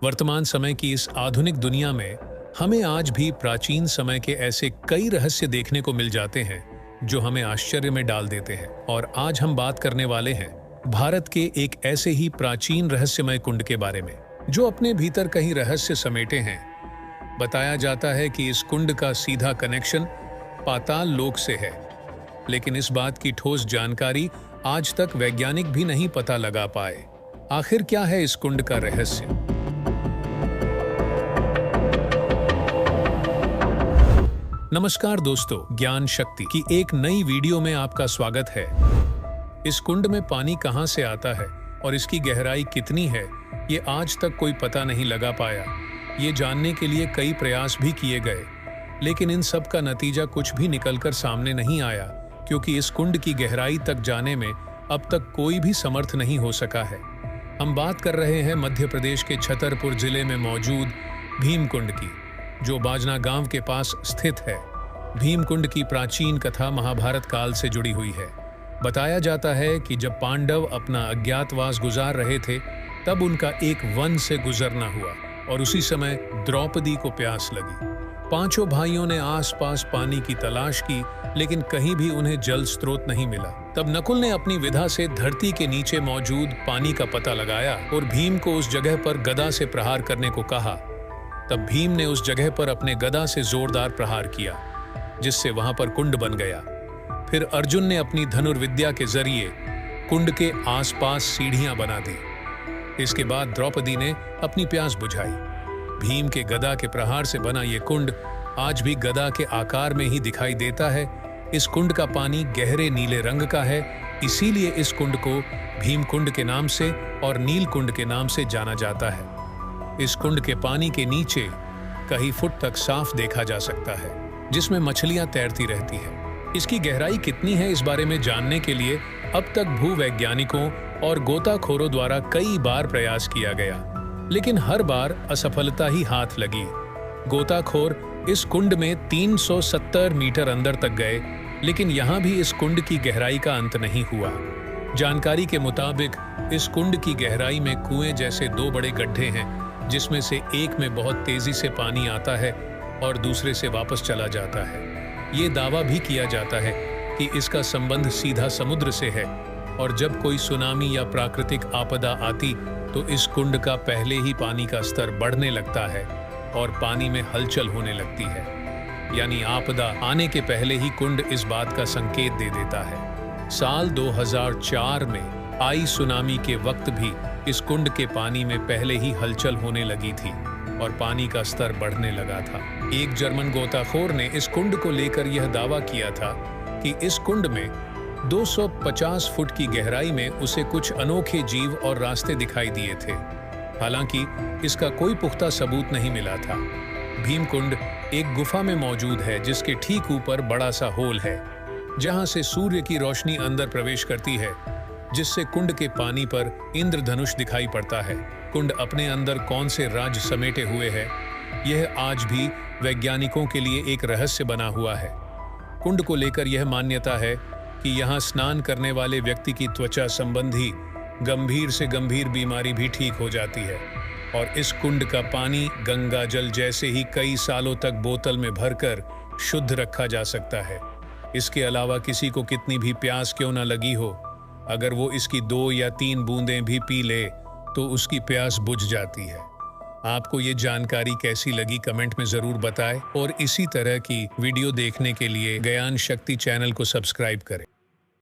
वर्तमान समय की इस आधुनिक दुनिया में हमें आज भी प्राचीन समय के ऐसे कई रहस्य देखने को मिल जाते हैं जो हमें आश्चर्य में डाल देते हैं। और आज हम बात करने वाले हैं भारत के एक ऐसे ही प्राचीन रहस्यमय कुंड के बारे में जो अपने भीतर कई रहस्य समेटे हैं। बताया जाता है कि इस कुंड का सीधा कनेक्शन पाताल लोक से है, लेकिन इस बात की ठोस जानकारी आज तक वैज्ञानिक भी नहीं पता लगा पाए। आखिर क्या है इस कुंड का रहस्य? नमस्कार दोस्तों, ज्ञान शक्ति की एक नई वीडियो में आपका स्वागत है। इस कुंड में पानी कहां से आता है और इसकी गहराई कितनी है, ये आज तक कोई पता नहीं लगा पाया। ये जानने के लिए कई प्रयास भी किए गए, लेकिन इन सब का नतीजा कुछ भी निकलकर सामने नहीं आया, क्योंकि इस कुंड की गहराई तक जाने में अब तक कोई भी समर्थ नहीं हो सका है। हम बात कर रहे हैं मध्य प्रदेश के छतरपुर जिले में मौजूद भीमकुंड की, जो बाजना गांव के पास स्थित है। भीमकुंड की प्राचीन कथा महाभारत काल से जुड़ी हुई है। बताया जाता है कि जब पांडव अपना अज्ञातवास गुजार रहे थे, तब उनका एक वन से गुजरना हुआ और उसी समय द्रौपदी को प्यास लगी। पांचों भाइयों ने आसपास पानी की तलाश की, लेकिन कहीं भी उन्हें जल स्रोत नहीं मिला। तब नकुल ने अपनी विधा से धरती के नीचे मौजूद पानी का पता लगाया और भीम को उस जगह पर गदा से प्रहार करने को कहा। तब भीम ने उस जगह पर अपने गदा से जोरदार प्रहार किया, जिससे वहां पर कुंड बन गया। फिर अर्जुन ने अपनी धनुर्विद्या के जरिए कुंड के आसपास सीढ़ियां बना दी। इसके बाद द्रौपदी ने अपनी प्यास बुझाई। भीम के गदा के प्रहार से बना ये कुंड आज भी गदा के आकार में ही दिखाई देता है। इस कुंड का पानी गहरे नीले रंग का है, इसीलिए इस कुंड को भीम कुंड के नाम से और नील कुंड के नाम से जाना जाता है। इस कुंड के पानी के नीचे कई फुट तक साफ देखा जा सकता है, जिसमें मछलियां तैरती रहती हैं। इसकी गहराई कितनी है, इस बारे में जानने के लिए अब तक भूवैज्ञानिकों और गोताखोरों द्वारा कई बार प्रयास किया गया, लेकिन हर बार असफलता ही हाथ लगी। गोताखोर इस कुंड में 370 मीटर अंदर तक गए, लेकिन यहाँ भी इस कुंड की गहराई का अंत नहीं हुआ। जानकारी के मुताबिक इस कुंड की गहराई में कुएं जैसे दो बड़े गड्ढे हैं, जिसमें से एक में बहुत तेजी से पानी आता है और दूसरे से वापस चला जाता है। ये दावा भी किया जाता है कि इसका संबंध सीधा समुद्र से है, और जब कोई सुनामी या प्राकृतिक आपदा आती तो इस कुंड का पहले ही पानी का स्तर बढ़ने लगता है और पानी में हलचल होने लगती है। यानी आपदा आने के पहले ही कुंड इस बात का संकेत दे देता है। साल 2004 में आई सुनामी के वक्त भी इस कुंड के पानी में पहले ही हलचल होने लगी थी और पानी का स्तर बढ़ने लगा था। एक जर्मन गोताखोर ने इस कुंड को लेकर यह दावा किया था कि इस कुंड में 250 फुट की गहराई में उसे कुछ अनोखे जीव और रास्ते दिखाई दिए थे। हालांकि इसका कोई पुख्ता सबूत नहीं मिला था। भीमकुंड एक गुफा में मौजूद है, जिसके ठीक ऊपर बड़ा सा होल है, जहां से सूर्य की रोशनी अंदर प्रवेश करती है, जिससे कुंड के पानी पर इंद्रधनुष दिखाई पड़ता है। कुंड अपने अंदर कौन से राज समेटे हुए है, यह आज भी वैज्ञानिकों के लिए एक रहस्य बना हुआ है। कुंड को लेकर यह मान्यता है कि यहाँ स्नान करने वाले व्यक्ति की त्वचा संबंधी गंभीर से गंभीर बीमारी भी ठीक हो जाती है, और इस कुंड का पानी गंगा जल जैसे ही कई सालों तक बोतल में भरकर शुद्ध रखा जा सकता है। इसके अलावा किसी को कितनी भी प्यास क्यों न लगी हो, अगर वो इसकी 2 या 3 बूंदें भी पी ले तो उसकी प्यास बुझ जाती है। आपको ये जानकारी कैसी लगी, कमेंट में जरूर बताएं, और इसी तरह की वीडियो देखने के लिए ज्ञान शक्ति चैनल को सब्सक्राइब करें।